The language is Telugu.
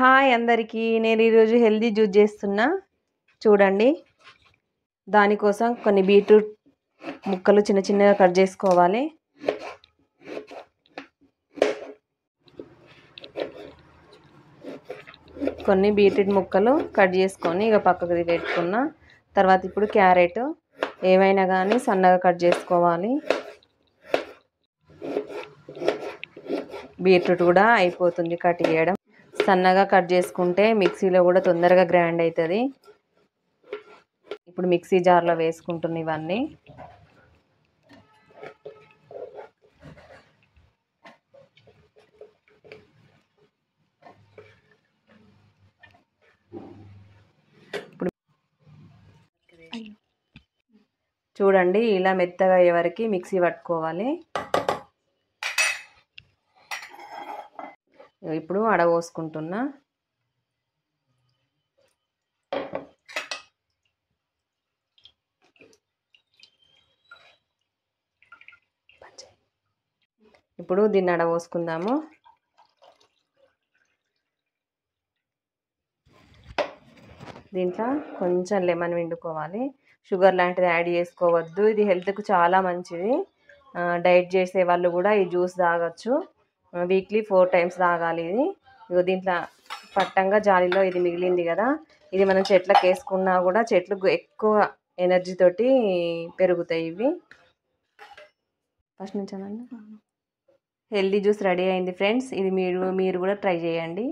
హాయ్ అందరికీ, నేను ఈరోజు హెల్దీ జ్యూస్ చేస్తున్నా చూడండి. దానికోసం కొన్ని బీట్రూట్ ముక్కలు చిన్న చిన్నగా కట్ చేసుకోవాలి. కొన్ని బీట్రూట్ ముక్కలు కట్ చేసుకొని ఇక పక్కకు పెట్టుకున్న తర్వాత ఇప్పుడు క్యారెట్ ఏమైనా కానీ సన్నగా కట్ చేసుకోవాలి. బీట్రూట్ కూడా అయిపోతుంది కట్ చేయడం. సన్నగా కట్ చేసుకుంటే మిక్సీలో కూడా తొందరగా గ్రైండ్ అవుతుంది. ఇప్పుడు మిక్సీ జార్లో వేసుకుంటున్న ఇవన్నీ. ఇప్పుడు చూడండి, ఇలా మెత్తగా అయ్యే వరకు మిక్సీ పట్టుకోవాలి. ఇప్పుడు అడగోసుకుంటున్నా. ఇప్పుడు దీన్ని అడగోసుకుందాము. దీంట్లో కొంచెం లెమన్ పిండుకోవాలి. షుగర్ లాంటిది యాడ్ చేసుకోవద్దు, ఇది హెల్త్కు చాలా మంచిది. డైట్ చేసే వాళ్ళు కూడా ఈ జ్యూస్ తాగొచ్చు. వీక్లీ 4 times తాగాలి ఇది. ఇగో దీంట్లో పట్టంగా జాలీలో ఇది మిగిలింది కదా, ఇది మనం చెట్లకు వేసుకున్నా కూడా చెట్లు ఎక్కువ ఎనర్జీ తోటి పెరుగుతాయి ఇవి. ఫస్ట్ నుంచి హెల్దీ జ్యూస్ రెడీ అయింది ఫ్రెండ్స్. ఇది మీరు కూడా ట్రై చేయండి.